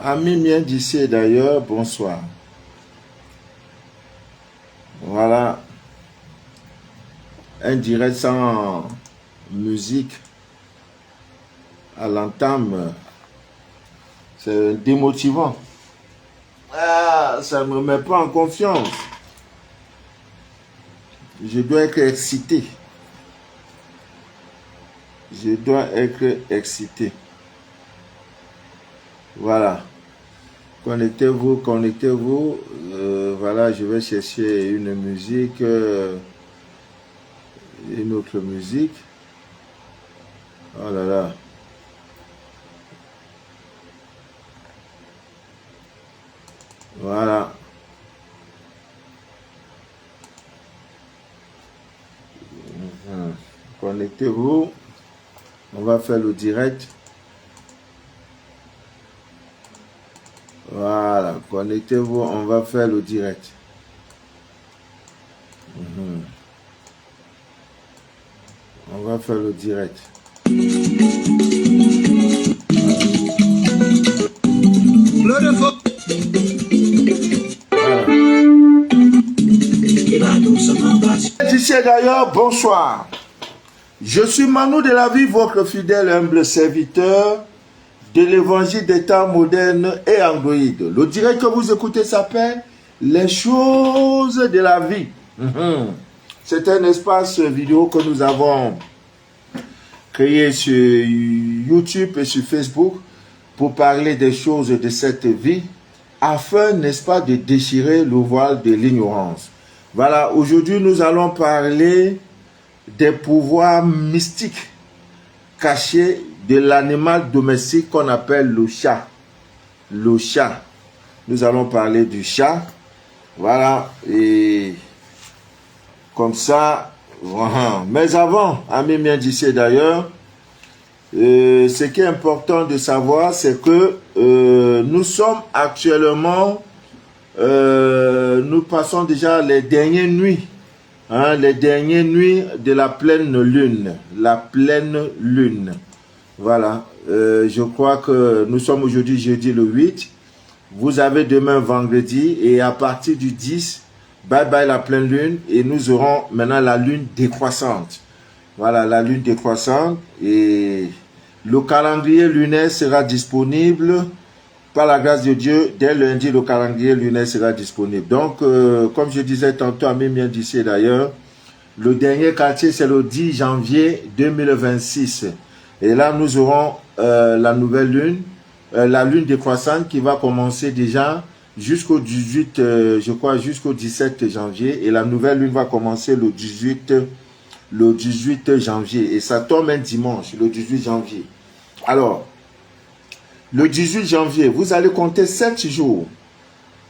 Amis miens d'ici et d'ailleurs, bonsoir. Voilà, un direct sans musique à l'entame, c'est démotivant. Ça ne me met pas en confiance. Je dois être excité. Je dois être excité. Voilà. Connectez-vous, connectez-vous. Voilà, je vais chercher une musique, une autre musique. Oh là là. Voilà. Connectez-vous. On va faire le direct. Voilà, connectez-vous, on va faire le direct. On va faire le direct. Voilà. D'ici d'ailleurs, bonsoir. Je suis Manu de la vie, votre fidèle humble serviteur de l'évangile des temps modernes et Android. Le direct que vous écoutez s'appelle Les choses de la vie. C'est un espace vidéo que nous avons créé sur YouTube et sur Facebook pour parler des choses de cette vie afin, n'est-ce pas, de déchirer le voile de l'ignorance. Voilà, aujourd'hui nous allons parler des pouvoirs mystiques cachés de l'animal domestique qu'on appelle le chat. Le chat. Nous allons parler du chat. Voilà. Et comme ça. Voilà. Mais avant, amis miens d'ici d'ailleurs, ce qui est important de savoir, c'est que nous sommes actuellement, nous passons déjà les dernières nuits. Les dernières nuits de la pleine lune. La pleine lune. Voilà, je crois que nous sommes aujourd'hui jeudi le 8. Vous avez demain vendredi et à partir du 10, bye bye la pleine lune et nous aurons maintenant la lune décroissante. Voilà, la lune décroissante et le calendrier lunaire sera disponible par la grâce de Dieu. Dès lundi, le calendrier lunaire sera disponible. Donc, comme je disais tantôt à mes miens d'ici d'ailleurs, le dernier quartier c'est le 10 janvier 2026. Et là, nous aurons la nouvelle lune, la lune décroissante qui va commencer déjà jusqu'au 18, je crois, jusqu'au 17 janvier. Et la nouvelle lune va commencer le 18 janvier. Et ça tombe un dimanche, le 18 janvier. Alors, le 18 janvier, vous allez compter 7 jours.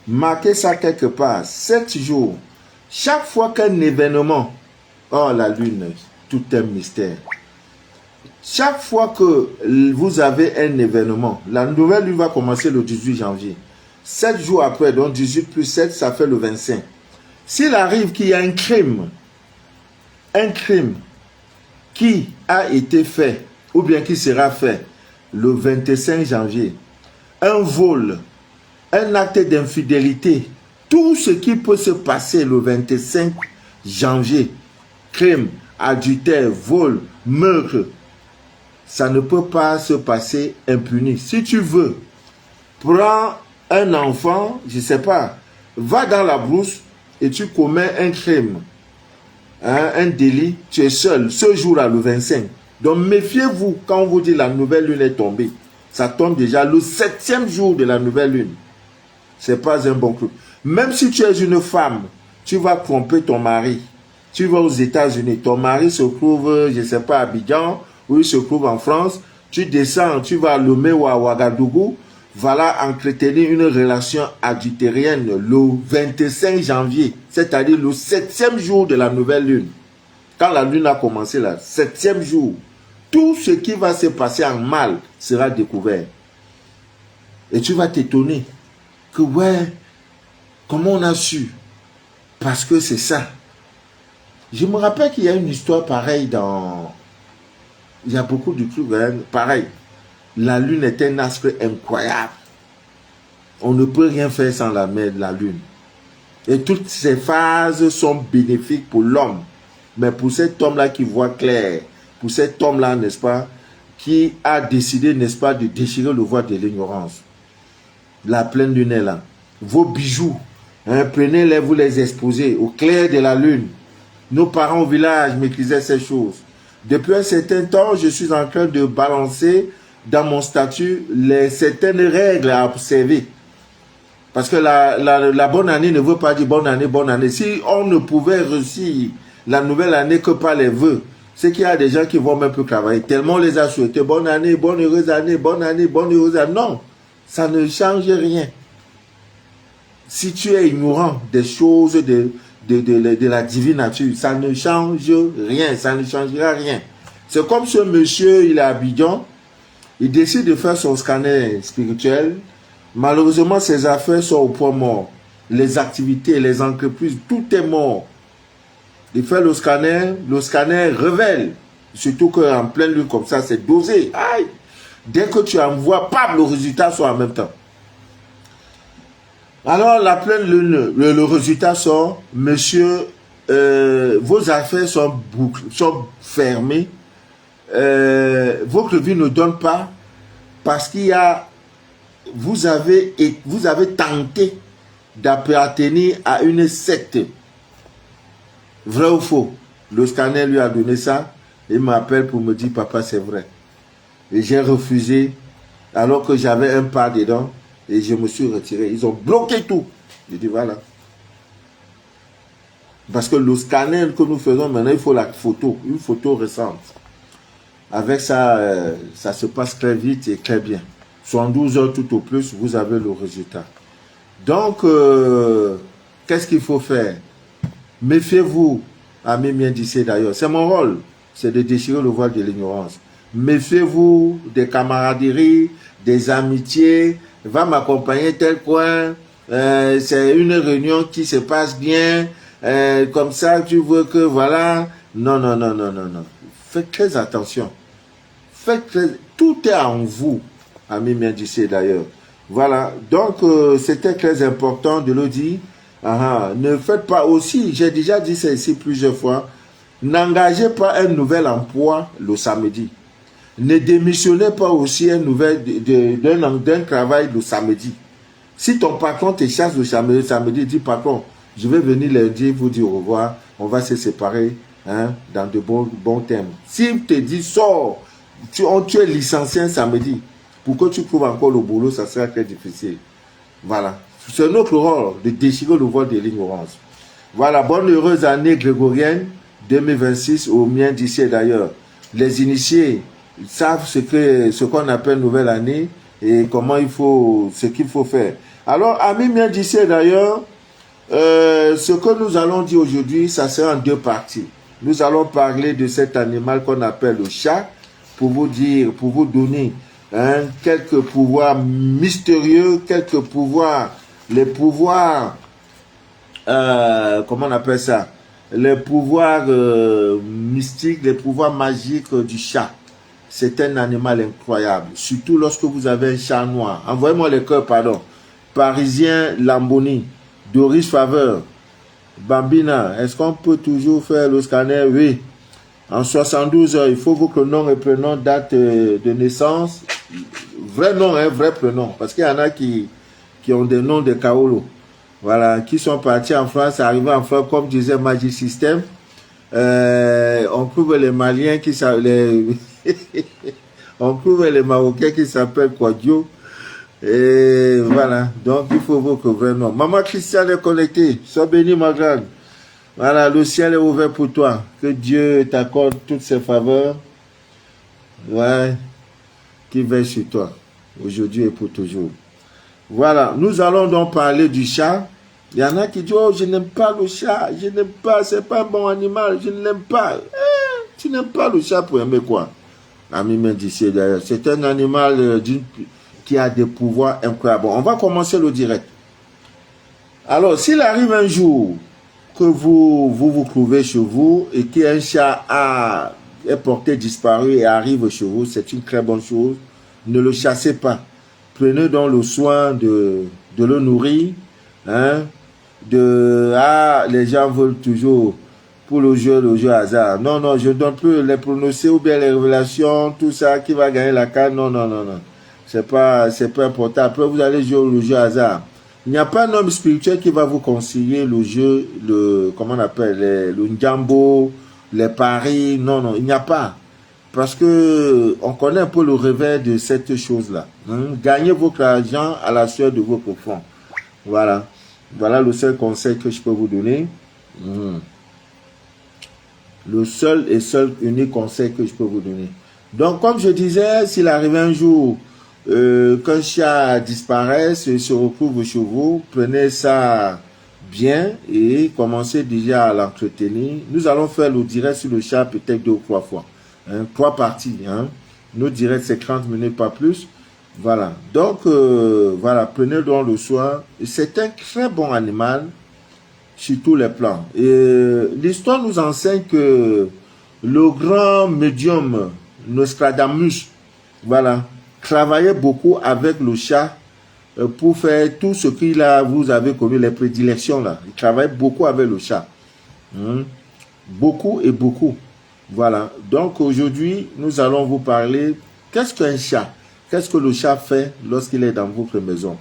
Marquez ça quelque part, 7 jours. Chaque fois qu'un événement, oh la lune, tout un mystère. Chaque fois que vous avez un événement, la nouvelle lune va commencer le 18 janvier. 7 jours après, donc 18 plus 7, ça fait le 25. S'il arrive qu'il y a un crime qui a été fait, ou bien qui sera fait le 25 janvier, un vol, un acte d'infidélité, tout ce qui peut se passer le 25 janvier, crime, adultère, vol, meurtre, ça ne peut pas se passer impuni. Si tu veux, prends un enfant, je ne sais pas, va dans la brousse et tu commets un crime, un délit, tu es seul, ce jour-là, le 25. Donc méfiez-vous quand on vous dit la nouvelle lune est tombée. Ça tombe déjà le 7e jour de la nouvelle lune. Ce n'est pas un bon coup. Même si tu es une femme, tu vas tromper ton mari. Tu vas aux États-Unis, ton mari se trouve, je ne sais pas, à Abidjan, ou il se trouve en France, tu descends, tu vas à Lomé ou à Ouagadougou, voilà entretenir une relation adultérienne le 25 janvier, c'est-à-dire le 7e jour de la nouvelle lune. Quand la lune a commencé là, 7e jour, tout ce qui va se passer en mal sera découvert. Et tu vas t'étonner que ouais, comment on a su? Parce que c'est ça. Je me rappelle qu'il y a une histoire pareille dans... Il y a beaucoup de trucs, hein, pareil. La lune est un astre incroyable. On ne peut rien faire sans la mer, la lune. Et toutes ces phases sont bénéfiques pour l'homme. Mais pour cet homme-là qui voit clair, pour cet homme-là, n'est-ce pas, qui a décidé, n'est-ce pas, de déchirer le voile de l'ignorance. La pleine lune est là. Vos bijoux, hein, prenez-les, vous les exposez au clair de la lune. Nos parents au village maîtrisaient ces choses. Depuis un certain temps, je suis en train de balancer dans mon statut certaines règles à observer. Parce que la bonne année ne veut pas dire bonne année, bonne année. Si on ne pouvait réussir la nouvelle année que par les vœux, c'est qu'il y a des gens qui vont même plus travailler. Tellement on les a souhaité bonne année, bonne heureuse année, bonne année, bonne heureuse année. Non, ça ne change rien. Si tu es ignorant des choses de la divine nature, ça ne change rien, ça ne changera rien. C'est comme ce monsieur, il est à Abidjan, il décide de faire son scanner spirituel. Malheureusement, ses affaires sont au point mort. Les activités, les entreprises, tout est mort. Il fait le scanner révèle. Surtout qu'en pleine lune comme ça, c'est dosé. Aïe! Dès que tu envoies, paf, le résultat sort en même temps. Alors, la pleine lune, le résultat sort, monsieur, vos affaires sont fermées. Votre vie ne donne pas parce qu'il y a, vous avez tenté d'appartenir à une secte. Vrai ou faux? Le scanner lui a donné ça. Il m'appelle pour me dire, papa, c'est vrai. Et j'ai refusé, alors que j'avais un pas dedans, et je me suis retiré. Ils ont bloqué tout. J'ai dit, voilà. Parce que le scanner que nous faisons maintenant, il faut la photo, une photo récente. Avec ça, ça se passe très vite et très bien. 72 heures tout au plus, vous avez le résultat. Donc, qu'est-ce qu'il faut faire? Méfiez-vous, ami bien d'ici d'ailleurs. C'est mon rôle, c'est de déchirer le voile de l'ignorance. Méfiez-vous des camaraderies, des amitiés. Va m'accompagner tel coin. C'est une réunion qui se passe bien. Comme ça, tu veux que voilà. Non, non, non, non, non, non. Faites très attention. Tout est en vous, ami bien d'ici d'ailleurs. Voilà. Donc, c'était très important de le dire. Ne faites pas aussi, j'ai déjà dit ça ici plusieurs fois, n'engagez pas un nouvel emploi le samedi. Ne démissionnez pas aussi d'un travail le samedi. Si ton patron te chasse le samedi, dis patron, je vais venir lundi vous dire au revoir, on va se séparer dans de bons termes. S'il te dit sors, tu es licencié un samedi, pour que tu trouves encore le boulot, ça sera très difficile. Voilà. C'est notre rôle de déchirer le voile de l'ignorance. Voilà, bonne heureuse année grégorienne 2026 au mien d'ici d'ailleurs. Les initiés savent ce qu'on appelle nouvelle année et ce qu'il faut faire. Alors, amis miens d'ici d'ailleurs, ce que nous allons dire aujourd'hui, ça sera en deux parties. Nous allons parler de cet animal qu'on appelle le chat pour vous donner quelques pouvoirs mystérieux, quelques pouvoirs. Les pouvoirs, comment on appelle ça? Les pouvoirs mystiques, les pouvoirs magiques du chat. C'est un animal incroyable. Surtout lorsque vous avez un chat noir. Envoyez-moi les cœurs, pardon. Parisien Lamboni, Doris Faveur, Bambina, est-ce qu'on peut toujours faire le scanner? Oui. En 72 heures, il faut que le nom et prénom, date de naissance. Vrai nom, vrai prénom. Parce qu'il y en a qui ont des noms de Kaolo. Voilà, qui sont partis en France, arrivés en France, comme disait Magic System. On trouve les Maliens qui s'appellent... on trouve les Marocains qui s'appellent Quadio. Et voilà, donc il faut votre vrai nom. Maman Christiane est connectée. Sois bénie, ma grande. Voilà, le ciel est ouvert pour toi. Que Dieu t'accorde toutes ses faveurs. Ouais, qui veille sur toi, aujourd'hui et pour toujours. Voilà, nous allons donc parler du chat. Il y en a qui disent, oh, je n'aime pas le chat, je n'aime pas, c'est pas un bon animal, je ne l'aime pas. Tu n'aimes pas le chat pour aimer quoi? Ami d'ici d'ailleurs, c'est un animal qui a des pouvoirs incroyables. Bon, on va commencer le direct. Alors, s'il arrive un jour que vous trouvez chez vous et qu'un chat est porté disparu et arrive chez vous, c'est une très bonne chose. Ne le chassez pas. Prenez donc le soin de le nourrir. Hein, les gens veulent toujours pour le jeu hasard. Non, non, je ne donne plus les pronostics ou bien les révélations, tout ça, qui va gagner la canne. Non, non, non, non. C'est pas important. Après, vous allez jouer le jeu hasard. Il n'y a pas un homme spirituel qui va vous conseiller le jeu, comment on appelle, le njambo, les paris. Non, non, il n'y a pas. Parce que on connaît un peu le revers de cette chose-là. Hein? Gagnez votre argent à la sueur de votre front. Voilà. Voilà le seul conseil que je peux vous donner. Le seul et unique conseil que je peux vous donner. Donc, comme je disais, s'il arrive un jour qu'un chat disparaisse et se retrouve chez vous, prenez ça bien et commencez déjà à l'entretenir. Nous allons faire le direct sur le chat peut-être 2 ou 3 fois. Hein, 3 parties. Hein. Nos directs, c'est 30 minutes, pas plus. Voilà. Donc, voilà, prenez donc le soin. C'est un très bon animal sur tous les plans. Et l'histoire nous enseigne que le grand médium Nostradamus, voilà, travaillait beaucoup avec le chat pour faire tout ce qu'il a, vous avez connu, les prédilections là. Il travaille beaucoup avec le chat. Beaucoup et beaucoup. Voilà. Donc aujourd'hui, nous allons vous parler, qu'est-ce qu'un chat? Qu'est-ce que le chat fait lorsqu'il est dans votre maison?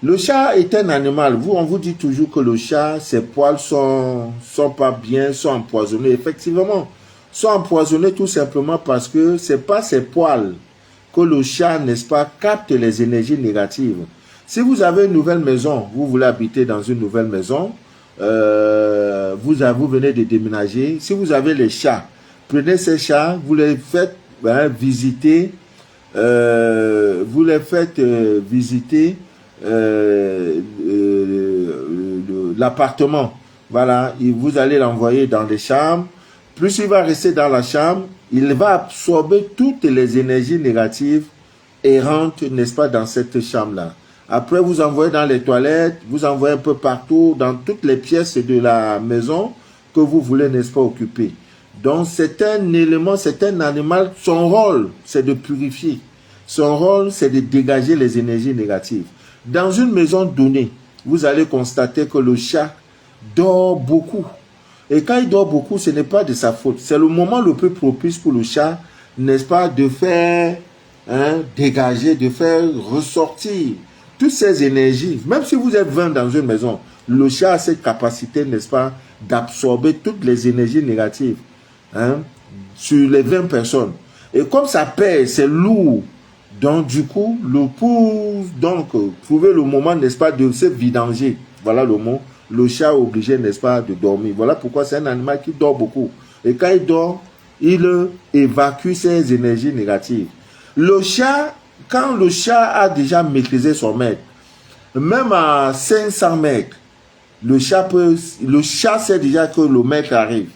Le chat est un animal. On vous dit toujours que le chat, ses poils sont pas bien, sont empoisonnés. Effectivement, sont empoisonnés tout simplement parce que c'est pas ses poils que le chat, n'est-ce pas, capte les énergies négatives. Si vous avez une nouvelle maison, vous voulez habiter dans une nouvelle maison, vous venez de déménager. Si vous avez les chats, prenez ces chats, vous les faites visiter, l'appartement. Voilà, vous allez l'envoyer dans les chambres. Plus il va rester dans la chambre, il va absorber toutes les énergies négatives errantes, n'est-ce pas, dans cette chambre-là. Après, vous envoyez dans les toilettes, vous envoyez un peu partout, dans toutes les pièces de la maison que vous voulez, n'est-ce pas, occuper. Donc, c'est un élément, c'est un animal, son rôle, c'est de purifier. Son rôle, c'est de dégager les énergies négatives. Dans une maison donnée, vous allez constater que le chat dort beaucoup. Et quand il dort beaucoup, ce n'est pas de sa faute. C'est le moment le plus propice pour le chat, n'est-ce pas, de faire dégager, de faire ressortir toutes ces énergies. Même si vous êtes 20 dans une maison, le chat a cette capacité, n'est-ce pas, d'absorber toutes les énergies négatives sur les 20 personnes. Et comme ça pèse, c'est lourd. Donc, du coup, trouver le moment, n'est-ce pas, de se vidanger. Voilà le mot. Le chat est obligé, n'est-ce pas, de dormir. Voilà pourquoi c'est un animal qui dort beaucoup. Et quand il dort, il évacue ses énergies négatives. Le chat, quand le chat a déjà maîtrisé son maître, même à 500 mètres, le chat sait déjà que le maître arrive.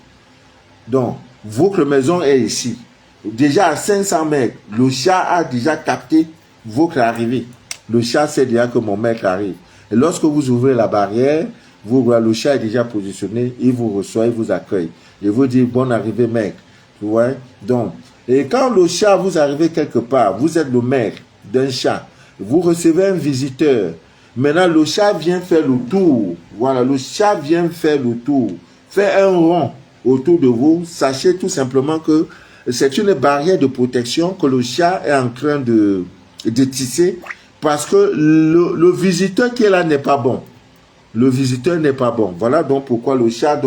Donc, votre maison est ici. Déjà à 500 mètres, le chat a déjà capté votre arrivée. Le chat sait déjà que mon maître arrive. Et lorsque vous ouvrez la barrière, le chat est déjà positionné, il vous reçoit, il vous accueille. Il vous dit bonne arrivée, mec. Vous voyez? Donc, et quand le chat, vous arrivez quelque part, vous êtes le maître d'un chat, vous recevez un visiteur. Maintenant, le chat vient faire le tour. Voilà, le chat vient faire le tour. Fait un rond autour de vous. Sachez tout simplement que c'est une barrière de protection que le chat est en train de tisser parce que le visiteur qui est là n'est pas bon. Le visiteur n'est pas bon. Voilà donc pourquoi le chat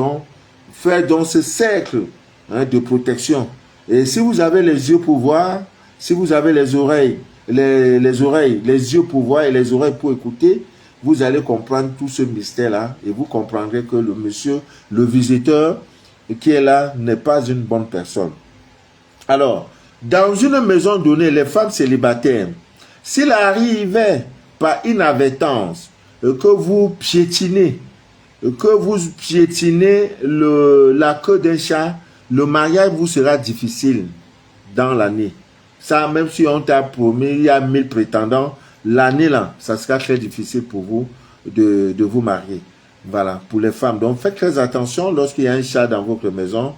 fait ce cercle de protection. Et si vous avez les yeux pour voir, si vous avez les oreilles, les yeux pour voir et les oreilles pour écouter, vous allez comprendre tout ce mystère-là et vous comprendrez que le visiteur qui est là n'est pas une bonne personne. Alors, dans une maison donnée, les femmes célibataires, s'il arrivait par inadvertance que vous piétinez la queue d'un chat, le mariage vous sera difficile dans l'année. Ça, même si on t'a promis, il y a 1000 prétendants, l'année là, ça sera très difficile pour vous de vous marier. Voilà, pour les femmes. Donc, faites très attention lorsqu'il y a un chat dans votre maison.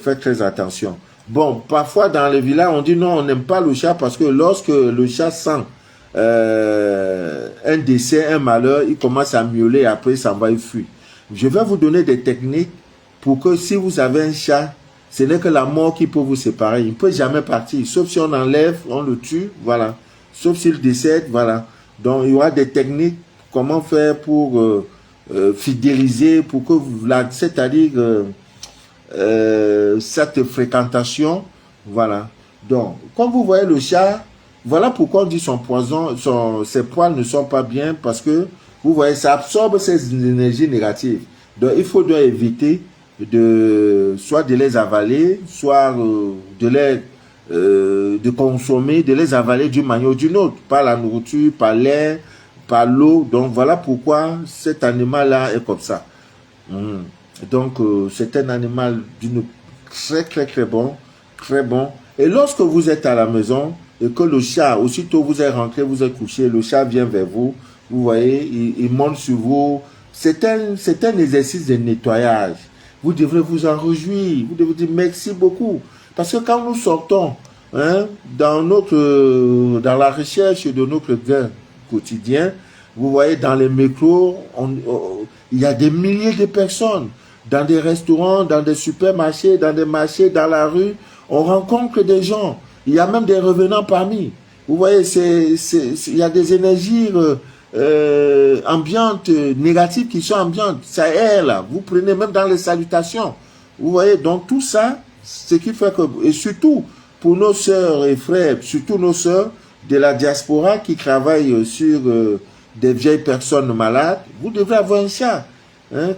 Faites très attention. Bon, parfois dans les villages, on dit non, on n'aime pas le chat parce que lorsque le chat sent un décès, un malheur, il commence à miauler, après ça va, il fuit. Je vais vous donner des techniques pour que si vous avez un chat, ce n'est que la mort qui peut vous séparer. Il ne peut jamais partir, sauf si on enlève, on le tue, voilà. Sauf s'il décède, voilà. Donc, il y aura des techniques, comment faire pour fidéliser, pour que vous, c'est-à-dire cette fréquentation, voilà. Donc, quand vous voyez le chat, voilà pourquoi on dit son poison, ses poils ne sont pas bien, parce que, vous voyez, ça absorbe ces énergies négatives. Donc, il faut donc éviter soit de les avaler, soit de consommer, de les avaler d'une manière ou d'une autre, par la nourriture, par l'air, par l'eau. Donc voilà pourquoi cet animal-là est comme ça. Donc c'est un animal d'une très bon, très bon. Et lorsque vous êtes à la maison et que le chat, aussitôt vous êtes rentré, vous êtes couché, le chat vient vers vous, vous voyez, il monte sur vous. C'est un exercice de nettoyage. Vous devrez vous en réjouir. Vous devez dire merci beaucoup. Parce que quand nous sortons dans la recherche de notre gain quotidien, vous voyez dans les métros, il y a des milliers de personnes. Dans des restaurants, dans des supermarchés, dans des marchés, dans la rue, on rencontre des gens. Il y a même des revenants parmi. Vous voyez, il y a des énergies ambiantes, négatives qui sont ambiantes. Ça est là. Vous prenez même dans les salutations. Vous voyez, donc tout ça, ce qui fait que, et surtout pour nos sœurs et frères, surtout nos sœurs de la diaspora qui travaillent sur des vieilles personnes malades, vous devez avoir un chat.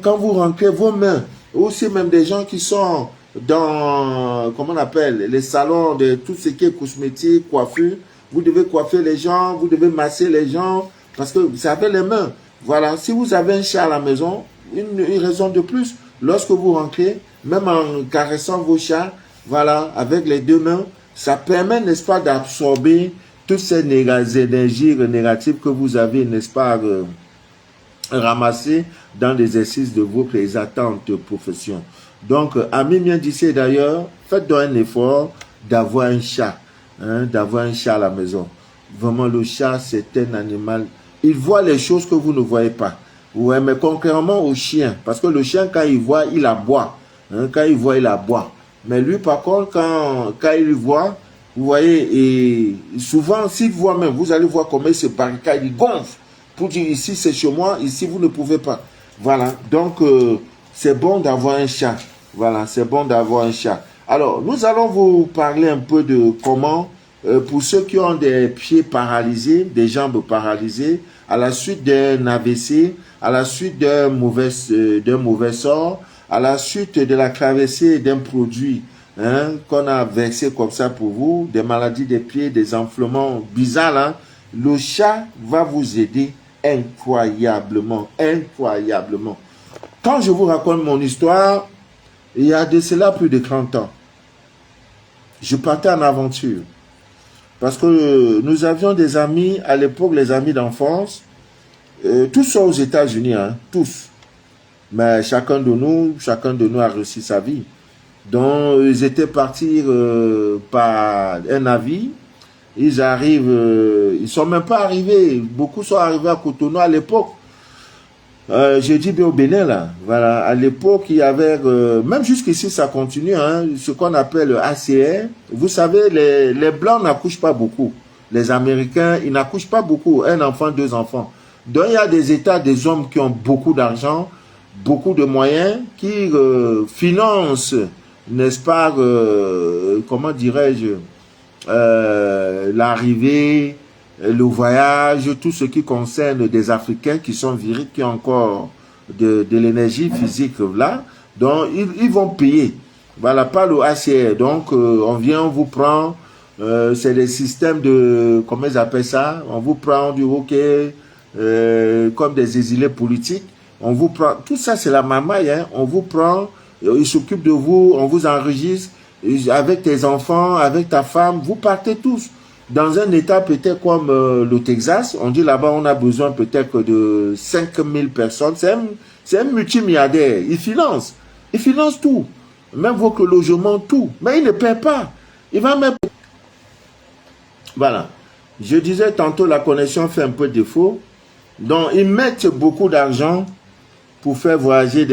Quand vous rentrez, vos mains, aussi même des gens qui sont dans, comment on appelle, les salons de tout ce qui est cosmétique, coiffure, vous devez coiffer les gens, vous devez masser les gens, parce que ça avec les mains. Voilà, si vous avez un chat à la maison, une raison de plus, lorsque vous rentrez, même en caressant vos chats, voilà, avec les deux mains, ça permet, n'est-ce pas, d'absorber toutes ces énergies négatives que vous avez, n'est-ce pas, ramassées dans l'exercice de votre attentes profession. Donc, Ami bien disait d'ailleurs, faites donc un effort d'avoir un chat, d'avoir un chat à la maison. Vraiment, le chat, c'est un animal. Il voit les choses que vous ne voyez pas. Ouais, mais contrairement au chien, parce que le chien, quand il voit, il aboie. Quand il voit, il aboie. Mais lui, par contre, quand il voit, vous voyez, et souvent, s'il voit même, vous allez voir comment il se barricade, il gonfle pour dire ici, c'est chez moi, ici, vous ne pouvez pas. Voilà, donc, c'est bon d'avoir un chat. Voilà, c'est bon d'avoir un chat. Alors, nous allons vous parler un peu de comment, pour ceux qui ont des pieds paralysés, des jambes paralysées, à la suite d'un AVC, à la suite d'un mauvais sort, à la suite de la traversée d'un produit qu'on a versé comme ça pour vous, des maladies des pieds, des enflements bizarres, le chat va vous aider incroyablement, incroyablement. Quand je vous raconte mon histoire, il y a de cela plus de 30 ans, je partais en aventure. Parce que nous avions des amis, à l'époque, les amis d'enfance, tous sont aux États-Unis, tous. Mais chacun de nous a réussi sa vie. Donc, ils étaient partis par un navire. Ils arrivent, ils sont même pas arrivés. Beaucoup sont arrivés à Cotonou à l'époque. J'ai dit bien au Bénin, là. Voilà, à l'époque, il y avait, même jusqu'ici, ça continue, ce qu'on appelle le ACR. Vous savez, les Blancs n'accouchent pas beaucoup. Les Américains, ils n'accouchent pas beaucoup. Un enfant, deux enfants. Donc, il y a des États, des hommes qui ont beaucoup d'argent, beaucoup de moyens, qui financent, n'est-ce pas, comment dirais-je, l'arrivée, le voyage, tout ce qui concerne des Africains qui sont virés, qui ont encore de l'énergie physique là. Donc, ils vont payer. Voilà, pas le ACR. Donc, on vient, on vous prend, c'est des systèmes de, comment ils appellent ça? On vous prend du hockey, comme des exilés politiques. On vous prend, tout ça c'est la mamaille, on vous prend, ils s'occupent de vous, on vous enregistre, avec tes enfants, avec ta femme, vous partez tous. Dans un état peut-être comme le Texas, on dit là-bas on a besoin peut-être de 5000 personnes. C'est un multimilliardaire. Il finance tout. Même votre logement, tout. Mais il ne paie pas. Il va même... Voilà. Je disais tantôt, la connexion fait un peu défaut. Donc, ils mettent beaucoup d'argent pour faire voyager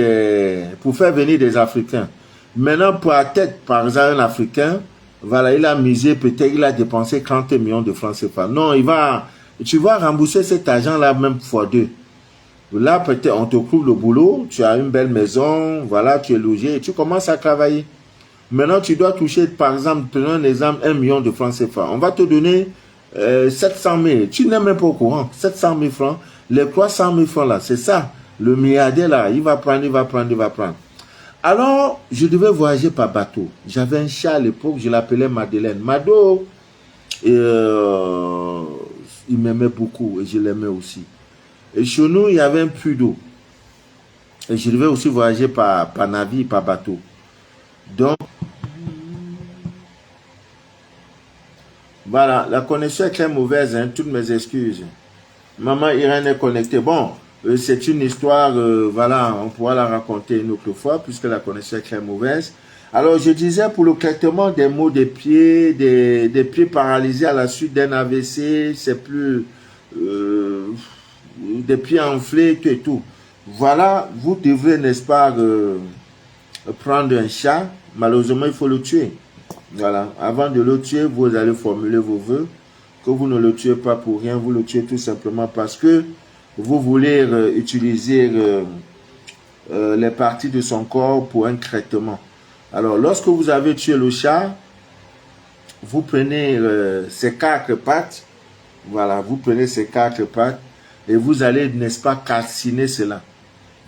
pour faire venir des Africains. Maintenant, pour la tête, par exemple, un Africain, voilà, il a misé, peut-être, il a dépensé 30 millions de francs CFA. Non, tu vas rembourser cet argent-là même fois deux. Là, peut-être, on te trouve le boulot, tu as une belle maison, voilà, tu es logé, et tu commences à travailler. Maintenant, tu dois toucher, par exemple, prenons un exemple, 1 million de francs CFA. On va te donner 700 000. Tu n'es même pas au courant. 700 000 francs. Les 300 000 francs là, c'est ça. Le milliardaire là, il va prendre, il va prendre, il va prendre. Alors, je devais voyager par bateau. J'avais un chat à l'époque, je l'appelais Madeleine. Mado, et, il m'aimait beaucoup et je l'aimais aussi. Et chez nous, il y avait un puits d'eau. Et je devais aussi voyager par navire, par bateau. Donc, voilà, la connexion est très mauvaise, hein, toutes mes excuses. Maman Irène est connectée. Bon, c'est une histoire, voilà, on pourra la raconter une autre fois, puisque la connexion est très mauvaise. Alors, je disais, pour le traitement des maux des pieds, des pieds paralysés à la suite d'un AVC, c'est plus... des pieds enflés et tout. Voilà, vous devrez, n'est-ce pas, prendre un chat. Malheureusement, il faut le tuer. Voilà, avant de le tuer, vous allez formuler vos vœux. Que vous ne le tuez pas pour rien, vous le tuez tout simplement parce que vous voulez utiliser les parties de son corps pour un traitement. Alors, lorsque vous avez tué le chat, vous prenez ses 4 pattes. Voilà, vous prenez ces 4 pattes et vous allez, n'est-ce pas, calciner cela.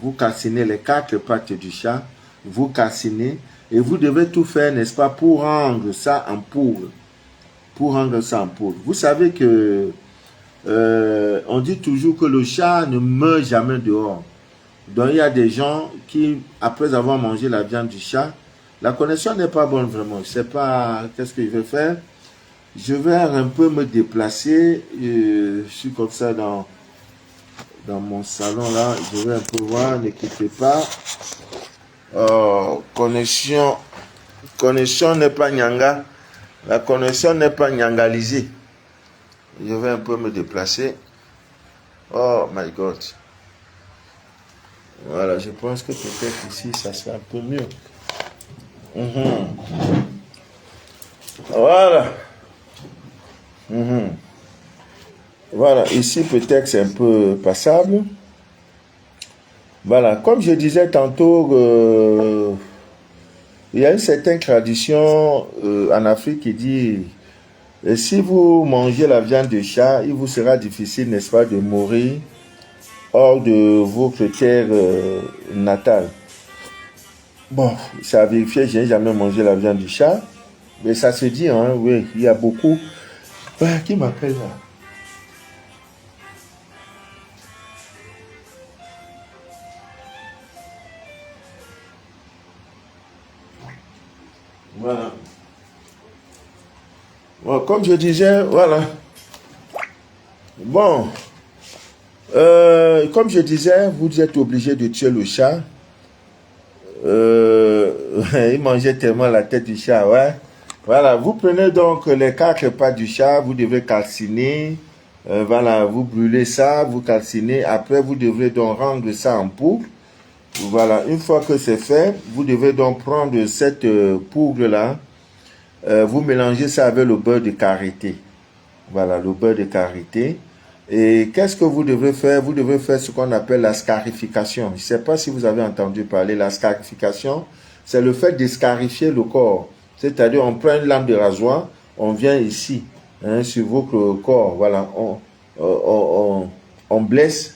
Vous calcinez les 4 pattes du chat, vous calcinez et vous devez tout faire, n'est-ce pas, pour rendre ça en poudre. Pour rendre ça en poudre. Vous savez que on dit toujours que le chat ne meurt jamais dehors. Donc il y a des gens qui, après avoir mangé la viande du chat, la connexion n'est pas bonne vraiment. Je ne sais pas qu'est-ce que je vais faire. Je vais un peu me déplacer. Je suis comme ça dans mon salon là. Je vais un peu voir, ne quittez pas. Connexion n'est pas nyanga. La connexion n'est pas nyangalisée. Je vais un peu me déplacer. Oh my God. Voilà, je pense que peut-être ici, ça sera un peu mieux. Voilà. Voilà, ici peut-être c'est un peu passable. Voilà, comme je disais tantôt, il y a une certaine tradition en Afrique qui dit, si vous mangez la viande de chat, il vous sera difficile, n'est-ce pas, de mourir hors de votre terre natale. Bon, ça a vérifié, je n'ai jamais mangé la viande du chat, mais ça se dit, hein, oui, il y a beaucoup. Qui m'appelle là? Voilà. Bon, comme je disais, voilà. Bon, comme je disais, vous êtes obligé de tuer le chat. Il mangeait tellement la tête du chat, ouais. Voilà, vous prenez donc les 4 pattes du chat, vous devez calciner. Voilà, vous brûlez ça, vous calcinez. Après, vous devrez donc rendre ça en poudre. Voilà, une fois que c'est fait, vous devez donc prendre cette poudre-là. Vous mélangez ça avec le beurre de karité. Voilà, le beurre de karité. Et qu'est-ce que vous devez faire? Vous devez faire ce qu'on appelle la scarification. Je ne sais pas si vous avez entendu parler. La scarification, c'est le fait de scarifier le corps. C'est-à-dire, on prend une lame de rasoir, on vient ici, hein, sur votre corps. Voilà, on blesse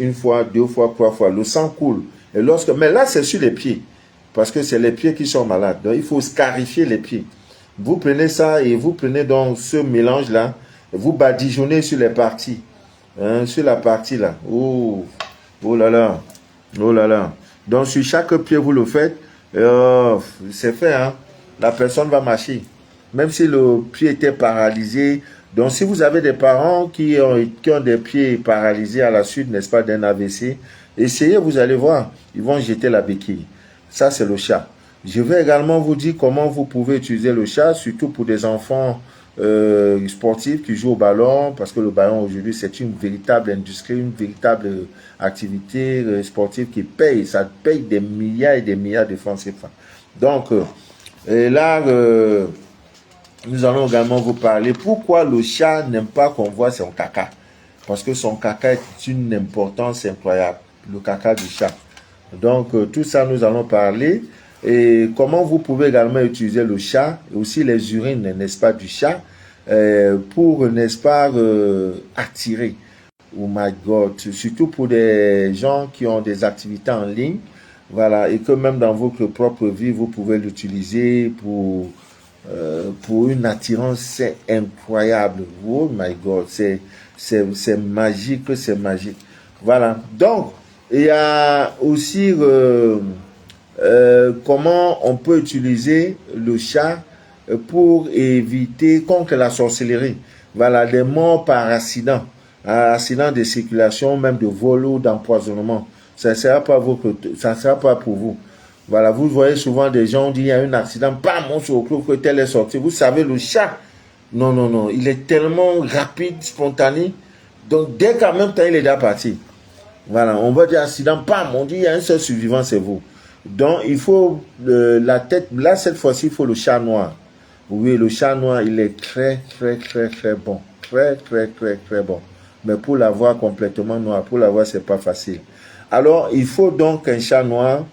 une fois, 2 fois, 3 fois. Le sang coule. Et mais là, c'est sur les pieds. Parce que c'est les pieds qui sont malades. Donc, il faut scarifier les pieds. Vous prenez ça et vous prenez donc ce mélange-là. Vous badigeonnez sur les parties. Hein, sur la partie là. Oh, oh là là. Oh là là. Donc, sur chaque pied, vous le faites. C'est fait, hein. La personne va marcher. Même si le pied était paralysé. Donc, si vous avez des parents qui ont des pieds paralysés à la suite, n'est-ce pas, d'un AVC, essayez, vous allez voir. Ils vont jeter la béquille. Ça, c'est le chat. Je vais également vous dire comment vous pouvez utiliser le chat, surtout pour des enfants sportifs qui jouent au ballon, parce que le ballon aujourd'hui c'est une véritable industrie, une véritable activité sportive qui paye, ça paye des milliards et des milliards de francs CFA. Donc, et là, nous allons également vous parler pourquoi le chat n'aime pas qu'on voit son caca. Parce que son caca est une importance incroyable, le caca du chat. Donc, tout ça, nous allons parler. Et comment vous pouvez également utiliser le chat, et aussi les urines, n'est-ce pas, du chat, pour, n'est-ce pas, attirer. Oh my God, surtout pour des gens qui ont des activités en ligne, voilà, et que même dans votre propre vie, vous pouvez l'utiliser pour une attirance, c'est incroyable. Oh my God, c'est magique, c'est magique. Voilà. Donc, il y a aussi comment on peut utiliser le chat pour éviter contre la sorcellerie. Voilà, des morts par accident, accident de circulation, même de vol ou d'empoisonnement. Ça ne sera pas pour vous. Voilà, vous voyez souvent des gens dire il y a un accident, bam, on se retrouve que tel est sorti. Vous savez, le chat, non, non, non, il est tellement rapide, spontané. Donc, dès qu'en même temps, il est déjà parti. Voilà, on va dire accident, bam, on dit il y a un seul survivant, c'est vous. Donc, il faut la tête, là, cette fois-ci, il faut le chat noir. Oui, le chat noir, il est très, très, très, très bon. Très, très, très, très bon. Mais pour l'avoir complètement noir, pour l'avoir, c'est pas facile. Alors, il faut donc un chat noir.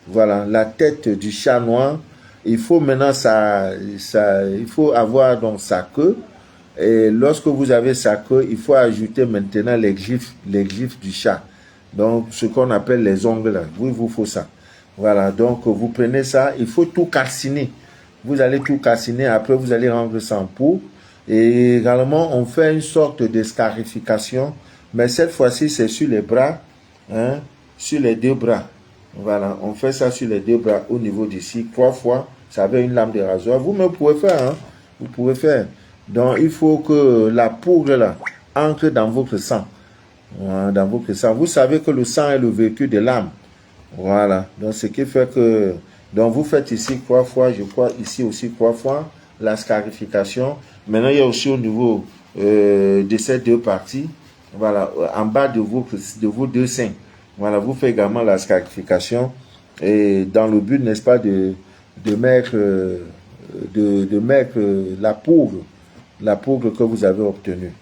Voilà, la tête du chat noir. Il faut maintenant il faut avoir donc sa queue. Et lorsque vous avez sa queue, il faut ajouter maintenant les griffes du chat. Donc, ce qu'on appelle les ongles là. Oui, il vous faut ça. Voilà, donc vous prenez ça, il faut tout calciner. Vous allez tout calciner, après vous allez rendre ça en poudre. Et également, on fait une sorte de scarification. Mais cette fois-ci, c'est sur les bras, hein, sur les deux bras. Voilà, on fait ça sur les deux bras au niveau d'ici, 3 fois. Ça avec une lame de rasoir. Vous-même pouvez faire, hein. Vous pouvez faire. Donc, il faut que la poudre là entre dans votre sang. Voilà, dans votre sang. Vous savez que le sang est le véhicule de l'âme. Voilà. Donc, ce qui fait que... Donc, vous faites ici 3 fois, je crois, ici aussi 3 fois, la scarification. Maintenant, il y a aussi au niveau de ces deux parties, voilà, en bas de vos deux seins. Voilà, vous faites également la scarification et dans le but, n'est-ce pas, de mettre la poudre que vous avez obtenue.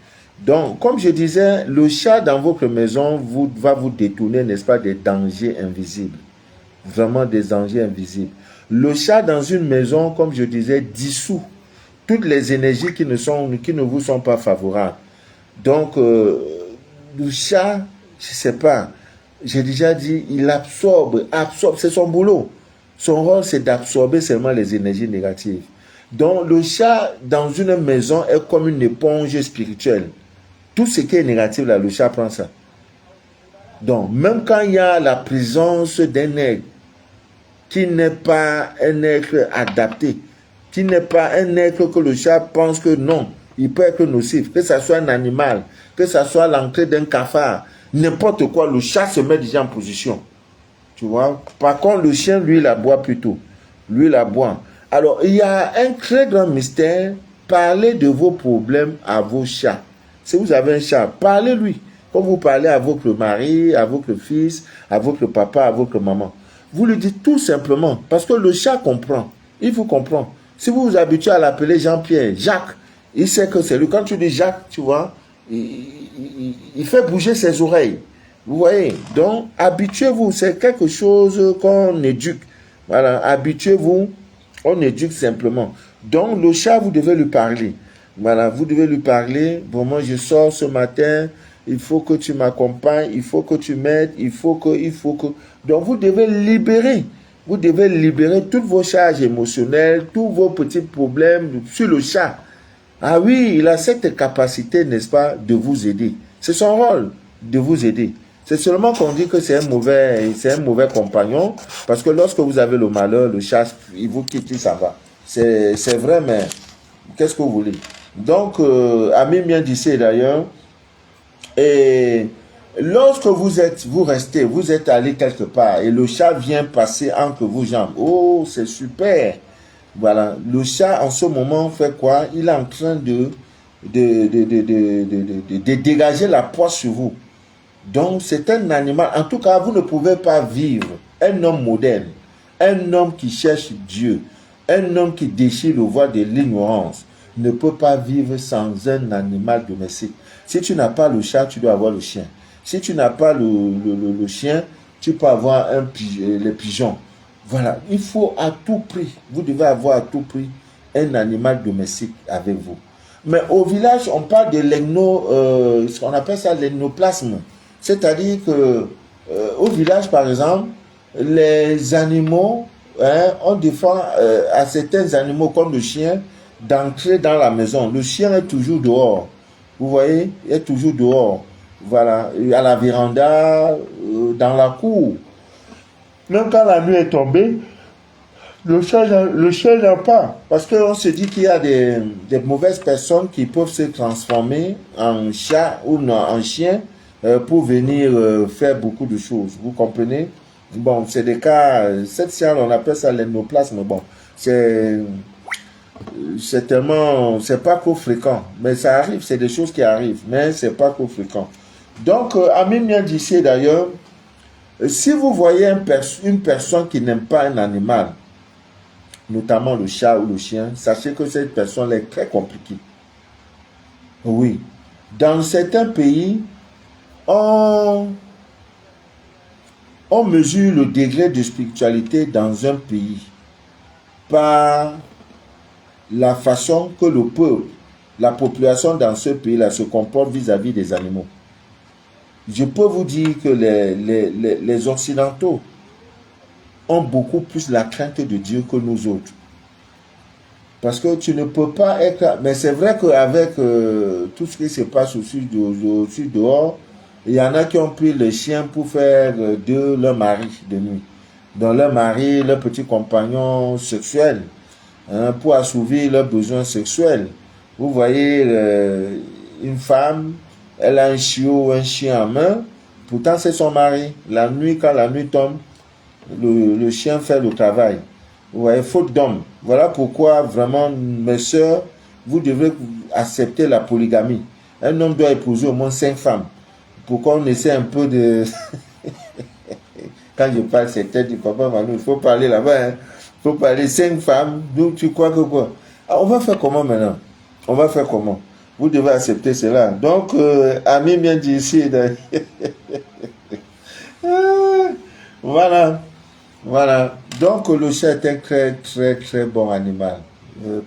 Donc, comme je disais, le chat dans votre maison va vous détourner, n'est-ce pas, des dangers invisibles. Vraiment des dangers invisibles. Le chat dans une maison, comme je disais, dissout toutes les énergies qui ne vous sont pas favorables. Donc, le chat, je ne sais pas, j'ai déjà dit, il absorbe, c'est son boulot. Son rôle, c'est d'absorber seulement les énergies négatives. Donc, le chat dans une maison est comme une éponge spirituelle. Tout ce qui est négatif, là, le chat prend ça. Donc, même quand il y a la présence d'un aigle qui n'est pas un aigle adapté, qui n'est pas un aigle que le chat pense que non, il peut être nocif, que ce soit un animal, que ce soit l'entrée d'un cafard, n'importe quoi, le chat se met déjà en position. Tu vois? Par contre, le chien, lui, il aboie plutôt. Lui, il aboie. Alors, il y a un très grand mystère. Parlez de vos problèmes à vos chats. Si vous avez un chat, parlez-lui. Comme vous parlez à votre mari, à votre fils, à votre papa, à votre maman. Vous lui dites tout simplement, parce que le chat comprend. Il vous comprend. Si vous vous habituez à l'appeler Jean-Pierre, Jacques, il sait que c'est lui. Quand tu dis Jacques, tu vois, il fait bouger ses oreilles. Vous voyez? Donc, habituez-vous. C'est quelque chose qu'on éduque. Voilà, habituez-vous. On éduque simplement. Donc, le chat, vous devez lui parler. Voilà, vous devez lui parler. Bon, moi, je sors ce matin. Il faut que tu m'accompagnes. Il faut que tu m'aides. Il faut que. Donc, vous devez libérer. Vous devez libérer toutes vos charges émotionnelles, tous vos petits problèmes sur le chat. Ah oui, il a cette capacité, n'est-ce pas, de vous aider. C'est son rôle de vous aider. C'est seulement qu'on dit que c'est un mauvais compagnon, parce que lorsque vous avez le malheur, le chat, il vous quitte, ça va. C'est vrai, mais qu'est-ce que vous voulez? Donc, Ami bien d'ici d'ailleurs, et lorsque vous êtes allé quelque part, et le chat vient passer entre vos jambes, oh, c'est super. Voilà. Le chat, en ce moment, fait quoi? Il est en train de dégager la poisse sur vous. Donc, c'est un animal. En tout cas, vous ne pouvez pas vivre. Un homme moderne, un homme qui cherche Dieu, un homme qui déchire le voile de l'ignorance, ne peut pas vivre sans un animal domestique. Si tu n'as pas le chat, tu dois avoir le chien. Si tu n'as pas le chien, tu peux avoir les pigeons. Voilà, il faut à tout prix, vous devez avoir à tout prix un animal domestique avec vous. Mais au village, on parle de ce qu'on appelle ça l'ectoplasme. C'est-à-dire que au village, par exemple, les animaux, hein, on défend à certains animaux comme le chien d'entrer dans la maison. Le chien est toujours dehors. Vous voyez, il est toujours dehors. Voilà, à la véranda, dans la cour. Même quand la nuit est tombée, le chien n'a pas. Parce qu'on se dit qu'il y a des mauvaises personnes qui peuvent se transformer en chat ou en chien pour venir faire beaucoup de choses. Vous comprenez? Bon, c'est des cas, cette science, on appelle ça l'ectoplasme. Bon, c'est tellement, c'est pas trop fréquent. Mais ça arrive, c'est des choses qui arrivent, mais c'est pas trop fréquent. Donc, Amin vient d'ici d'ailleurs, si vous voyez une personne qui n'aime pas un animal, notamment le chat ou le chien, sachez que cette personne est très compliquée. Oui. Dans certains pays, on mesure le degré de spiritualité dans un pays par la façon que le peuple, la population dans ce pays-là se comporte vis-à-vis des animaux. Je peux vous dire que les Occidentaux ont beaucoup plus la crainte de Dieu que nous autres. Parce que tu ne peux pas être... Mais c'est vrai qu'avec tout ce qui se passe aussi dehors, il y en a qui ont pris le chien pour faire de leur mari de nuit. Donc leur mari, leur petit compagnon sexuel, hein, pour assouvir leurs besoins sexuels. Vous voyez une femme, elle a un chiot ou un chien en main, pourtant c'est son mari. La nuit, quand la nuit tombe, le chien fait le travail. Vous voyez, faute d'homme. Voilà pourquoi vraiment, mes sœurs, vous devez accepter la polygamie. Un homme doit épouser au moins 5 femmes. Pour qu'on essaie un peu de... Quand je parle, c'est peut-être du papa Manu, il faut parler là-bas. Il faut parler 5 femmes. Donc tu crois que quoi? On va faire comment maintenant? On va faire comment? Vous devez accepter cela. Donc, Ami vient d'ici. Voilà. Voilà. Donc, le chat est un très, très, très bon animal.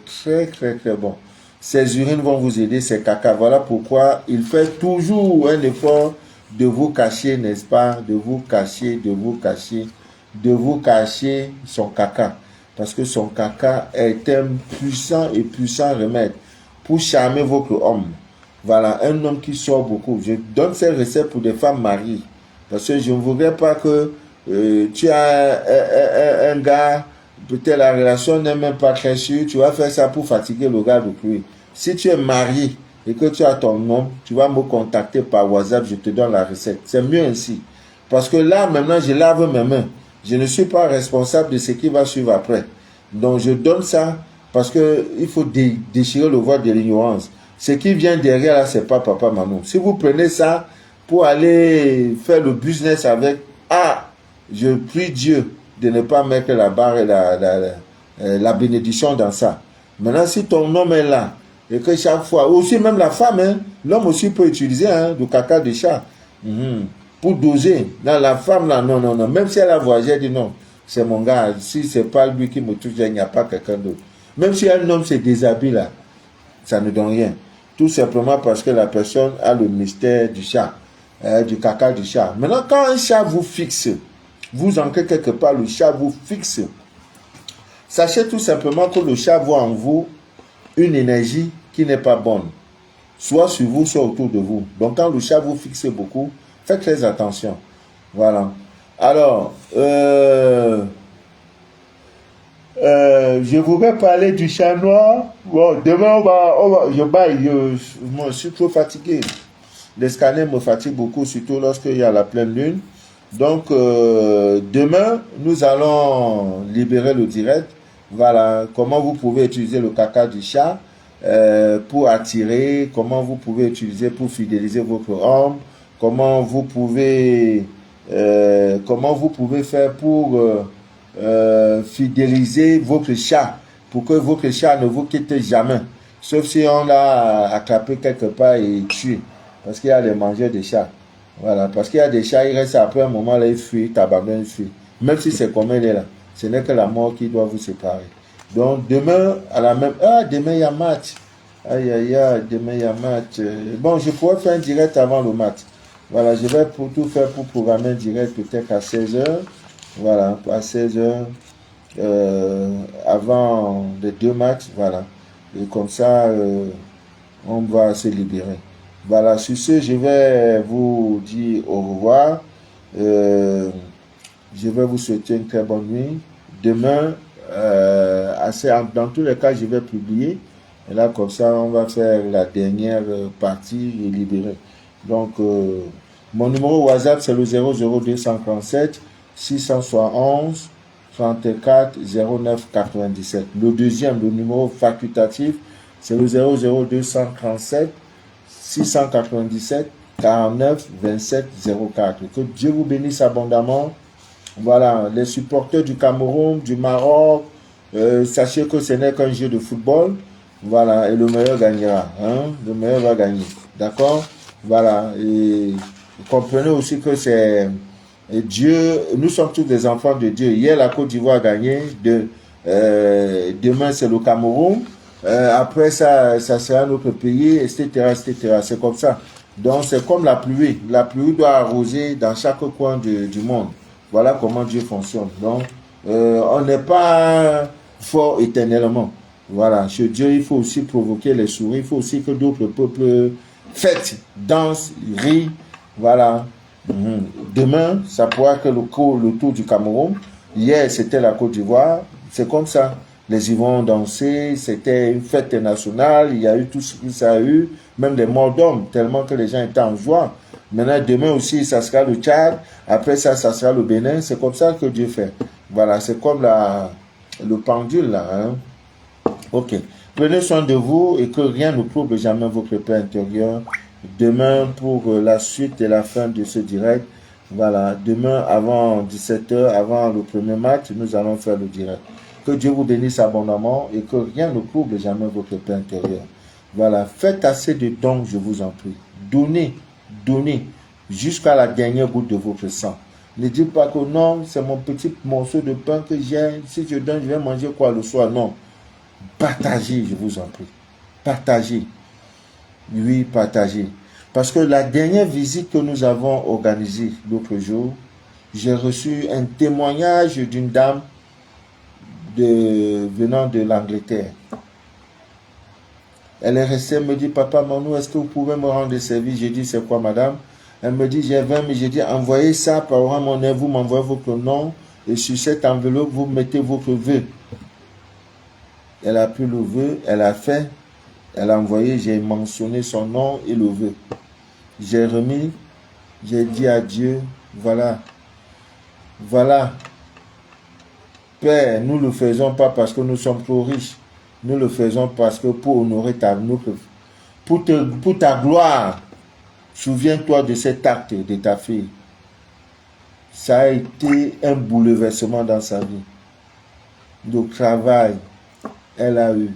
Très, très, très bon. Ses urines vont vous aider, ses caca. Voilà pourquoi il fait toujours un effort de vous cacher, n'est-ce pas? De vous cacher, de vous cacher, de vous cacher son caca. Parce que son caca est un puissant et puissant remède pour charmer votre homme. Voilà, un homme qui sort beaucoup. Je donne ces recettes pour des femmes mariées. Parce que je ne voudrais pas que tu as un gars, peut-être la relation n'est même pas très sûre, tu vas faire ça pour fatiguer le gars de pluie. Si tu es marié et que tu as ton homme, tu vas me contacter par WhatsApp, je te donne la recette. C'est mieux ainsi. Parce que là, maintenant, je lave mes mains. Je ne suis pas responsable de ce qui va suivre après. Donc, je donne ça parce qu'il faut déchirer le voile de l'ignorance. Ce qui vient derrière, là, c'est pas papa Manou. Si vous prenez ça pour aller faire le business avec, je prie Dieu de ne pas mettre la barre et la bénédiction dans ça. Maintenant, si ton homme est là, et que chaque fois, aussi même la femme, hein, l'homme aussi peut utiliser du caca de chat pour doser. Dans la femme, là, non, non, non. Même si elle a voyagé, elle dit non, c'est mon gars. Si c'est pas lui qui me touche, il n'y a pas quelqu'un d'autre. Même si un homme se déshabille là, ça ne donne rien. Tout simplement parce que la personne a le mystère du chat, du caca du chat. Maintenant, quand un chat vous fixe, vous ancrez quelque part, le chat vous fixe. Sachez tout simplement que le chat voit en vous une énergie qui n'est pas bonne, soit sur vous, soit autour de vous. Donc quand le chat vous fixe beaucoup, faites très attention. Voilà. Alors, je voudrais parler du chat noir. Bon, demain, je suis trop fatigué. Les scanners me fatiguent beaucoup, surtout lorsqu'il y a la pleine lune. Donc, demain, nous allons libérer le direct Voilà, comment vous pouvez utiliser le caca du chat pour attirer, comment vous pouvez utiliser pour fidéliser votre homme, comment vous pouvez faire pour fidéliser votre chat, pour que votre chat ne vous quitte jamais. Sauf si on l'a attrapé quelque part et tué. Parce qu'il y a des mangeurs de chats. Voilà, parce qu'il y a des chats, ils restent après un moment là, ils fuient, ils t'abandonnent, ils fuient. Même si c'est comme elle est là. Ce n'est que la mort qui doit vous séparer. Donc demain, à la même... Ah, demain il y a match. Aïe, aïe, aïe, demain il y a match. Bon, je pourrais faire un direct avant le match. Voilà, je vais pour tout faire pour programmer un direct peut-être à 16h. Voilà, à 16h. Avant les 2 matchs. Voilà. Et comme ça, on va se libérer. Voilà, sur ce, je vais vous dire au revoir. Je vais vous souhaiter une très bonne nuit. Demain, dans tous les cas, je vais publier. Et là, comme ça, on va faire la dernière partie et libérer. Donc, mon numéro WhatsApp, c'est le 00237 671 34 09 97. Le deuxième, le numéro facultatif, c'est le 00237 697 49 27 04. Que Dieu vous bénisse abondamment. Voilà, les supporters du Cameroun, du Maroc, sachez que ce n'est qu'un jeu de football. Voilà, et le meilleur gagnera. Hein? Le meilleur va gagner. D'accord? Voilà, et comprenez aussi que c'est Dieu, nous sommes tous des enfants de Dieu. Hier, la Côte d'Ivoire a gagné. Demain, c'est le Cameroun. Après, ça sera notre pays, etc., etc. C'est comme ça. Donc, c'est comme la pluie. La pluie doit arroser dans chaque coin du monde. Voilà comment Dieu fonctionne. Donc, on n'est pas fort éternellement. Voilà. Chez Dieu, il faut aussi provoquer les souris. Il faut aussi que d'autres peuples fêtent, dansent, rient. Voilà. Demain, ça pourra être le tour du Cameroun. Hier, c'était la Côte d'Ivoire. C'est comme ça. Les Ivoiriens ont dansé. C'était une fête nationale. Il y a eu tout ce qu'il y a eu. Même des morts d'hommes, tellement que les gens étaient en joie. Maintenant, demain aussi, ça sera le Tchad. Après ça, ça sera le Bénin. C'est comme ça que Dieu fait. Voilà, c'est comme le pendule, là. Hein? Ok. Prenez soin de vous et que rien ne trouble jamais votre paix intérieure. Demain, pour la suite et la fin de ce direct, voilà, demain, avant 17h, avant le premier match, nous allons faire le direct. Que Dieu vous bénisse abondamment et que rien ne trouble jamais votre paix intérieure. Voilà, faites assez de dons, je vous en prie. Donnez, donnez, jusqu'à la dernière goutte de votre sang. Ne dites pas que non, c'est mon petit morceau de pain que j'ai. Si je donne, je vais manger quoi le soir? Non. Partagez, je vous en prie. Partagez. Oui, partagez. Parce que la dernière visite que nous avons organisée l'autre jour, j'ai reçu un témoignage d'une dame venant de l'Angleterre. Elle est restée, elle me dit, papa, Manou, est-ce que vous pouvez me rendre des services? J'ai dit, c'est quoi, madame? Elle me dit, j'ai 20, mais j'ai dit, envoyez ça par orange monnaie, vous m'envoyez votre nom, et sur cette enveloppe, vous mettez votre vœu. Elle a pris le vœu, elle a fait, elle a envoyé, j'ai mentionné son nom et le vœu. J'ai remis, j'ai dit à Dieu, voilà, voilà, Père, nous ne le faisons pas parce que nous sommes trop riches. Nous le faisons parce que pour honorer pour ta gloire, souviens-toi de cet acte de ta fille. Ça a été un bouleversement dans sa vie. Le travail, elle a eu.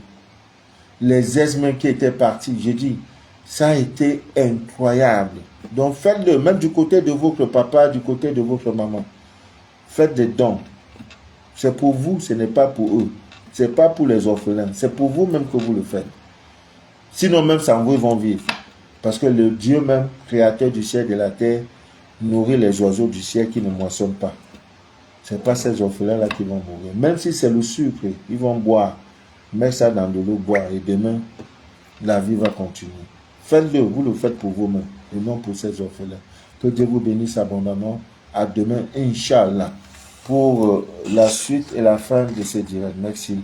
Les ex-mains qui étaient partis, j'ai dit, ça a été incroyable. Donc faites-le, même du côté de votre papa, du côté de votre maman. Faites des dons. C'est pour vous, ce n'est pas pour eux. Ce n'est pas pour les orphelins. C'est pour vous-même que vous le faites. Sinon, même sans vous, ils vont vivre. Parce que le Dieu même, créateur du ciel et de la terre, nourrit les oiseaux du ciel qui ne moissonnent pas. Ce n'est pas ces orphelins-là qui vont mourir. Même si c'est le sucre, ils vont boire. Mets ça dans de l'eau, boire. Et demain, la vie va continuer. Faites-le, vous le faites pour vous-même. Et non pour ces orphelins. Que Dieu vous bénisse abondamment. À demain, Inch'Allah. Pour la suite et la fin de ce direct. Merci.